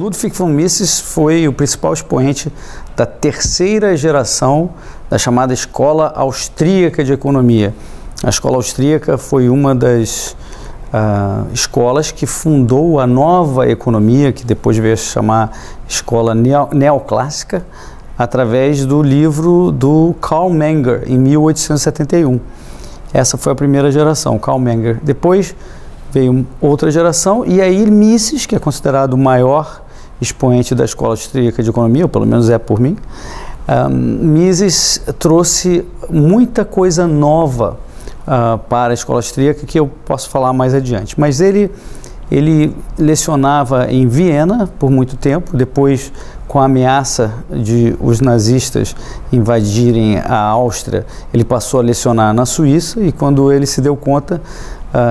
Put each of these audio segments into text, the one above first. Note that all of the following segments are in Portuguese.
Ludwig von Mises foi o principal expoente da terceira geração da chamada Escola Austríaca de Economia. A Escola Austríaca foi uma das escolas que fundou a nova economia, que depois veio a se chamar Escola Neoclássica, através do livro do Karl Menger, em 1871. Essa foi a primeira geração, Karl Menger. Depois veio outra geração, e aí Mises, que é considerado o maior expoente da Escola Austríaca de Economia, ou pelo menos é por mim, Mises trouxe muita coisa nova para a Escola Austríaca, que eu posso falar mais adiante. Mas ele lecionava em Viena por muito tempo, depois, com a ameaça de os nazistas invadirem a Áustria, ele passou a lecionar na Suíça, e quando ele se deu conta,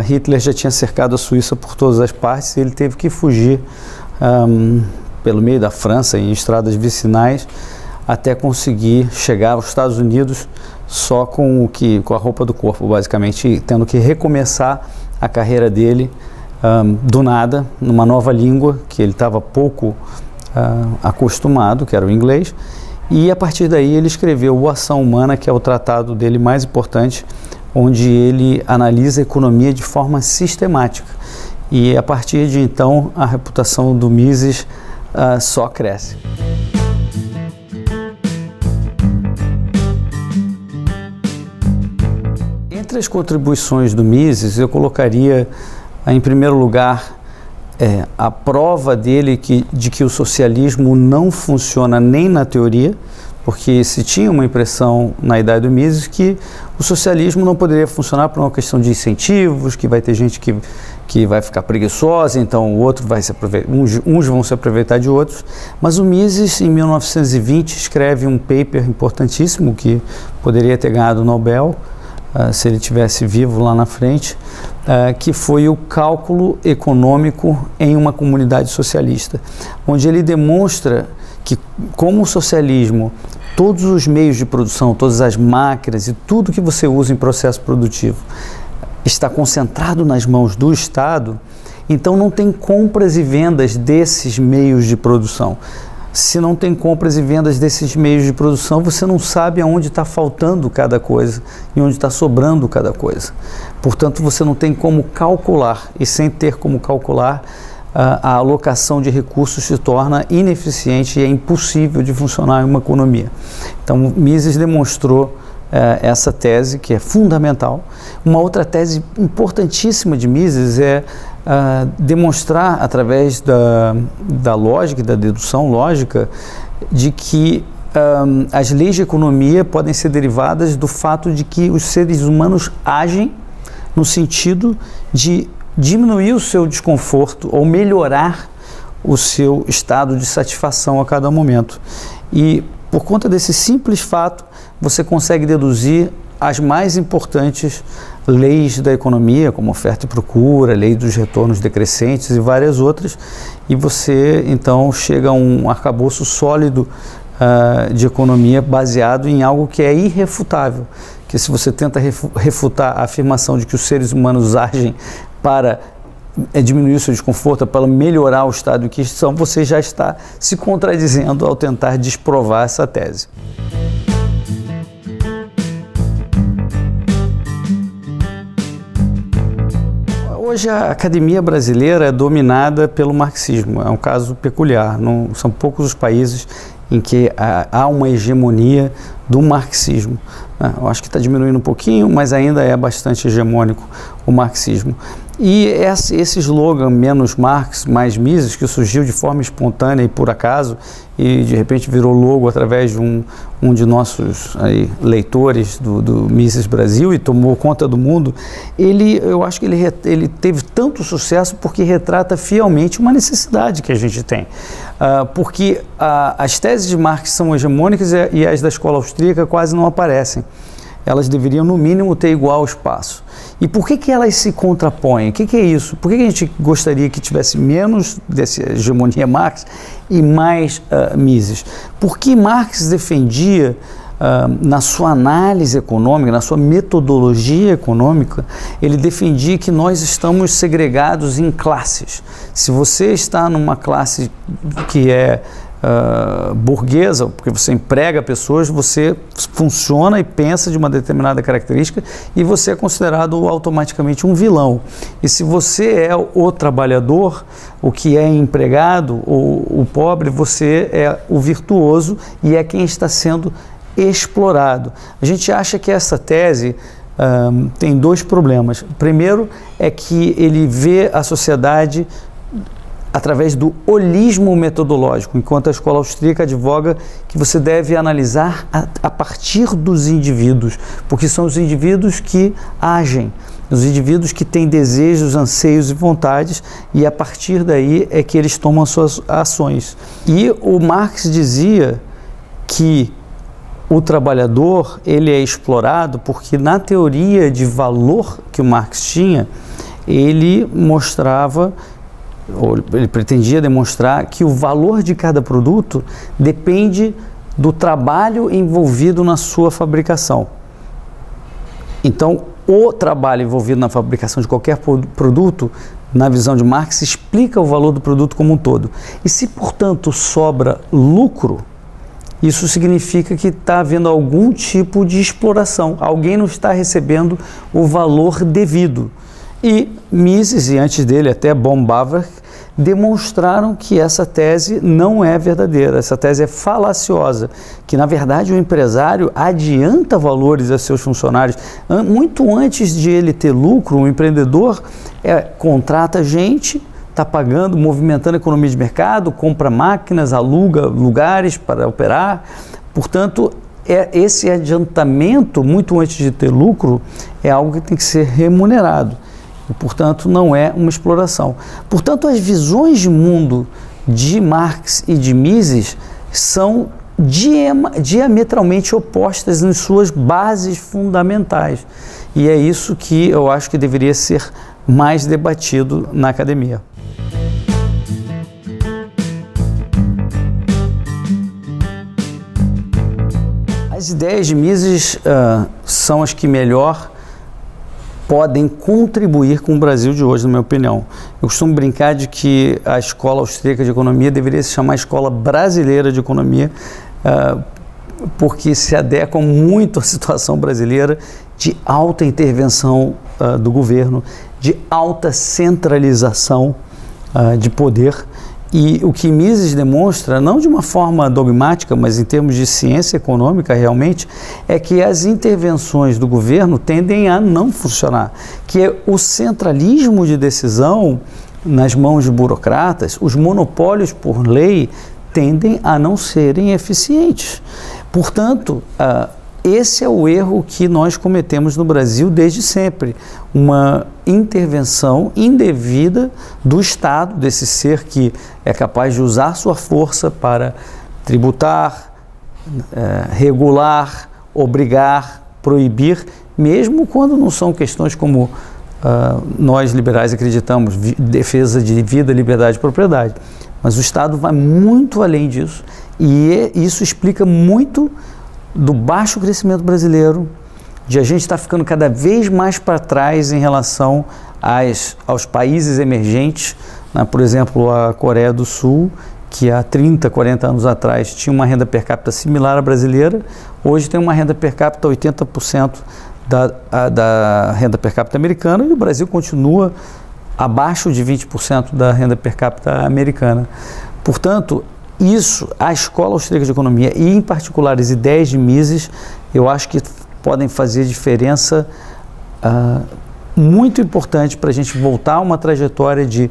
Hitler já tinha cercado a Suíça por todas as partes, e ele teve que fugir pelo meio da França, em estradas vicinais, até conseguir chegar aos Estados Unidos só com a roupa do corpo, basicamente, tendo que recomeçar a carreira dele do nada, numa nova língua que ele estava pouco acostumado, que era o inglês, e a partir daí ele escreveu O Ação Humana, que é o tratado dele mais importante, onde ele analisa a economia de forma sistemática. E a partir de então a reputação do Mises só cresce. Entre as contribuições do Mises, eu colocaria em primeiro lugar a prova dele de que o socialismo não funciona nem na teoria, porque se tinha uma impressão na idade do Mises que o socialismo não poderia funcionar por uma questão de incentivos, que vai ter gente que vai ficar preguiçosa, então o outro vai se aproveitar, uns vão se aproveitar de outros. Mas o Mises, em 1920, escreve um paper importantíssimo que poderia ter ganhado o Nobel, se ele tivesse vivo lá na frente, que foi o cálculo econômico em uma comunidade socialista, onde ele demonstra que, como o socialismo, todos os meios de produção, todas as máquinas e tudo que você usa em processo produtivo está concentrado nas mãos do Estado, então não tem compras e vendas desses meios de produção. Se não tem compras e vendas desses meios de produção, você não sabe aonde está faltando cada coisa e onde está sobrando cada coisa. Portanto, você não tem como calcular, e sem ter como calcular, a alocação de recursos se torna ineficiente e é impossível de funcionar em uma economia. Então, Mises demonstrou essa tese, que é fundamental. Uma outra tese importantíssima de Mises é demonstrar, através da lógica e da dedução lógica, de que as leis de economia podem ser derivadas do fato de que os seres humanos agem no sentido de diminuir o seu desconforto ou melhorar o seu estado de satisfação a cada momento. E, por conta desse simples fato, você consegue deduzir as mais importantes leis da economia, como oferta e procura, lei dos retornos decrescentes e várias outras, e você então chega a um arcabouço sólido de economia baseado em algo que é irrefutável, que se você tenta refutar a afirmação de que os seres humanos agem para diminuir o seu desconforto, para melhorar o estado em que estão, você já está se contradizendo ao tentar desprovar essa tese. Hoje a academia brasileira é dominada pelo marxismo, é um caso peculiar, são poucos os países em que há uma hegemonia do marxismo. Eu acho que está diminuindo um pouquinho, mas ainda é bastante hegemônico o marxismo. E esse slogan, menos Marx, mais Mises, que surgiu de forma espontânea e por acaso, e de repente virou logo através de um de nossos leitores do Mises Brasil e tomou conta do mundo, eu acho que ele teve tanto sucesso porque retrata fielmente uma necessidade que a gente tem. Porque as teses de Marx são hegemônicas e as da escola austríaca quase não aparecem. Elas deveriam, no mínimo, ter igual espaço. E por que elas se contrapõem? O que é isso? Por que a gente gostaria que tivesse menos dessa hegemonia Marx e mais Mises? Porque Marx defendia na sua análise econômica, na sua metodologia econômica, ele defendia que nós estamos segregados em classes. Se você está numa classe que é burguesa, porque você emprega pessoas, você funciona e pensa de uma determinada característica e você é considerado automaticamente um vilão. E se você é o trabalhador, o que é empregado, o pobre, você é o virtuoso e é quem está sendo explorado. A gente acha que essa tese tem dois problemas. O primeiro é que ele vê a sociedade através do holismo metodológico, enquanto a escola austríaca advoga que você deve analisar a partir dos indivíduos, porque são os indivíduos que agem, os indivíduos que têm desejos, anseios e vontades, e a partir daí é que eles tomam suas ações. E o Marx dizia que o trabalhador ele é explorado porque na teoria de valor que o Marx tinha, ele mostrava, ou ele pretendia demonstrar que o valor de cada produto depende do trabalho envolvido na sua fabricação. Então, o trabalho envolvido na fabricação de qualquer produto, na visão de Marx, explica o valor do produto como um todo. E se, portanto, sobra lucro, isso significa que está havendo algum tipo de exploração. Alguém não está recebendo o valor devido. E Mises, e antes dele até Baumgartner, demonstraram que essa tese não é verdadeira, essa tese é falaciosa, que na verdade o empresário adianta valores a seus funcionários. Muito antes de ele ter lucro, o empreendedor contrata gente, está pagando, movimentando a economia de mercado, compra máquinas, aluga lugares para operar. Portanto, esse adiantamento, muito antes de ter lucro, é algo que tem que ser remunerado. E, portanto, não é uma exploração. Portanto, as visões de mundo de Marx e de Mises são diametralmente opostas em suas bases fundamentais. E é isso que eu acho que deveria ser mais debatido na academia. As ideias de Mises são as que melhor podem contribuir com o Brasil de hoje, na minha opinião. Eu costumo brincar de que a Escola Austríaca de Economia deveria se chamar Escola Brasileira de Economia, porque se adequam muito à situação brasileira de alta intervenção do governo, de alta centralização de poder. E o que Mises demonstra, não de uma forma dogmática, mas em termos de ciência econômica realmente, é que as intervenções do governo tendem a não funcionar, que o centralismo de decisão nas mãos de burocratas, os monopólios por lei, tendem a não serem eficientes. Portanto, esse é o erro que nós cometemos no Brasil desde sempre, uma intervenção indevida do Estado, desse ser que é capaz de usar sua força para tributar, regular, obrigar, proibir, mesmo quando não são questões como nós liberais acreditamos, defesa de vida, liberdade e propriedade. Mas o Estado vai muito além disso e isso explica muito do baixo crescimento brasileiro, de a gente estar ficando cada vez mais para trás em relação aos países emergentes, né? Por exemplo, a Coreia do Sul, que há 30, 40 anos atrás tinha uma renda per capita similar à brasileira, hoje tem uma renda per capita 80% da renda per capita americana, e o Brasil continua abaixo de 20% da renda per capita americana. Portanto, a Escola Austríaca de Economia e, em particular, as ideias de Mises, eu acho que podem fazer diferença muito importante para a gente voltar a uma trajetória de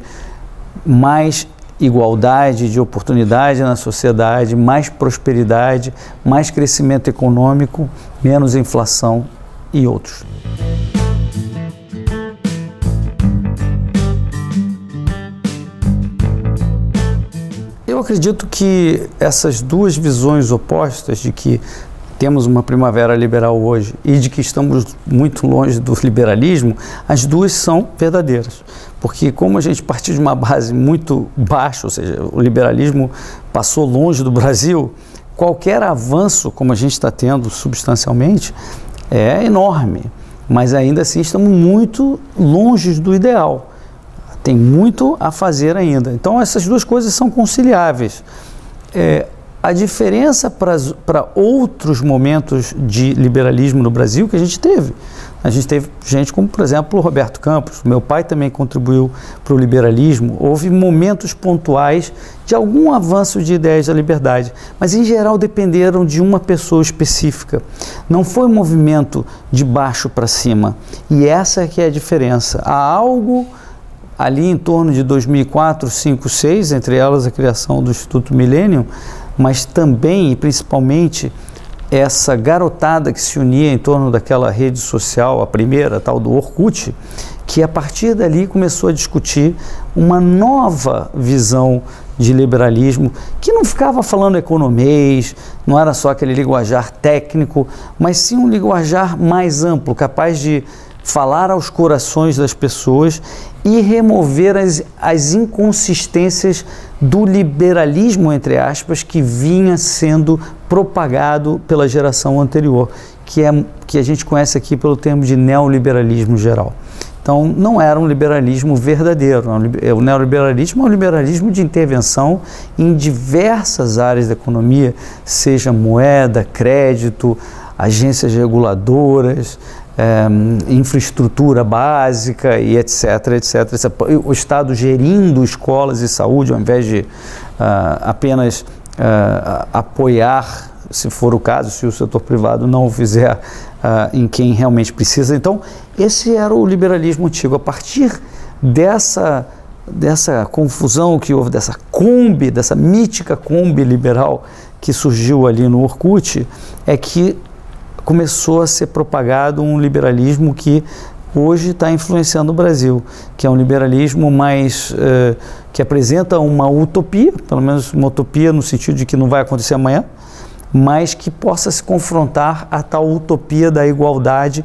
mais igualdade de oportunidade na sociedade, mais prosperidade, mais crescimento econômico, menos inflação e outros. Eu acredito que essas duas visões opostas, de que temos uma primavera liberal hoje e de que estamos muito longe do liberalismo, as duas são verdadeiras. Porque como a gente partiu de uma base muito baixa, ou seja, o liberalismo passou longe do Brasil, qualquer avanço, como a gente está tendo substancialmente, é enorme, mas ainda assim estamos muito longe do ideal. Tem muito a fazer ainda. Então essas duas coisas são conciliáveis. A diferença para outros momentos de liberalismo no Brasil que a gente teve gente como, por exemplo, o Roberto Campos. Meu pai também contribuiu para o liberalismo. Houve momentos pontuais de algum avanço de ideias da liberdade, mas em geral dependeram de uma pessoa específica. Não foi um movimento de baixo para cima. E essa é que é a diferença. Há algo ali em torno de 2004, 2005, 2006, entre elas a criação do Instituto Millennium, mas também e principalmente essa garotada que se unia em torno daquela rede social, a primeira, a tal do Orkut, que a partir dali começou a discutir uma nova visão de liberalismo, que não ficava falando economês, não era só aquele linguajar técnico, mas sim um linguajar mais amplo, capaz de falar aos corações das pessoas e remover as inconsistências do liberalismo, entre aspas, que vinha sendo propagado pela geração anterior, que a gente conhece aqui pelo termo de neoliberalismo geral. Então, não era um liberalismo verdadeiro. O neoliberalismo é um liberalismo de intervenção em diversas áreas da economia, seja moeda, crédito, agências reguladoras, infraestrutura básica e etc, etc. O Estado gerindo escolas e saúde, ao invés de apenas apoiar, se for o caso, se o setor privado não o fizer em quem realmente precisa. Então, esse era o liberalismo antigo. A partir dessa confusão que houve, dessa mítica Kombi liberal que surgiu ali no Orkut, é que começou a ser propagado um liberalismo que hoje está influenciando o Brasil, que é um liberalismo mais que apresenta uma utopia, pelo menos uma utopia no sentido de que não vai acontecer amanhã, mas que possa se confrontar a tal utopia da igualdade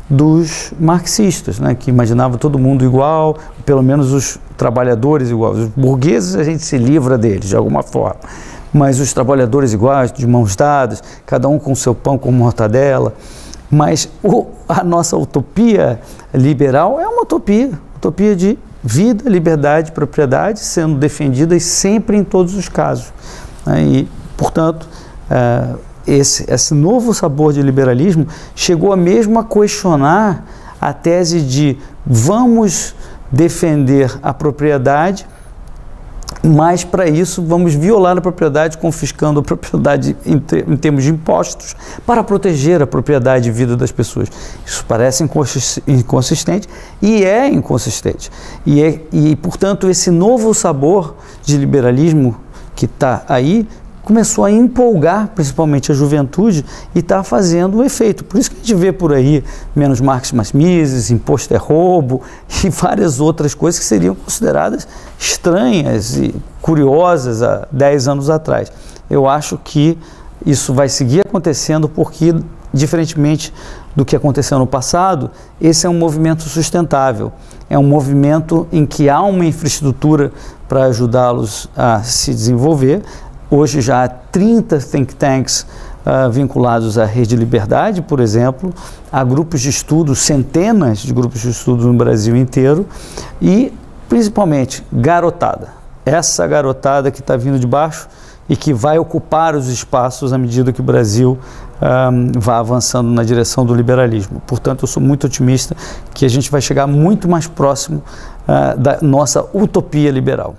dos marxistas, né, que imaginavam todo mundo igual, pelo menos os trabalhadores iguais. Os burgueses a gente se livra deles de alguma forma, mas os trabalhadores iguais, de mãos dadas, cada um com seu pão com mortadela. Mas a nossa utopia liberal é uma utopia de vida, liberdade, propriedade, sendo defendidas sempre em todos os casos. E, portanto, esse novo sabor de liberalismo chegou mesmo a questionar a tese de vamos defender a propriedade, mas para isso vamos violar a propriedade, confiscando a propriedade em termos de impostos para proteger a propriedade e vida das pessoas. Isso parece inconsistente e é inconsistente. E portanto, esse novo sabor de liberalismo que está aí começou a empolgar principalmente a juventude e está fazendo o efeito. Por isso que a gente vê por aí menos Marx mais Mises, imposto é roubo e várias outras coisas que seriam consideradas estranhas e curiosas há 10 anos atrás. Eu acho que isso vai seguir acontecendo porque, diferentemente do que aconteceu no passado, esse é um movimento sustentável. É um movimento em que há uma infraestrutura para ajudá-los a se desenvolver. Hoje já há 30 think tanks vinculados à Rede Liberdade, por exemplo, há grupos de estudo, centenas de grupos de estudo no Brasil inteiro e, principalmente, garotada. Essa garotada que está vindo de baixo e que vai ocupar os espaços à medida que o Brasil vai avançando na direção do liberalismo. Portanto, eu sou muito otimista que a gente vai chegar muito mais próximo da nossa utopia liberal.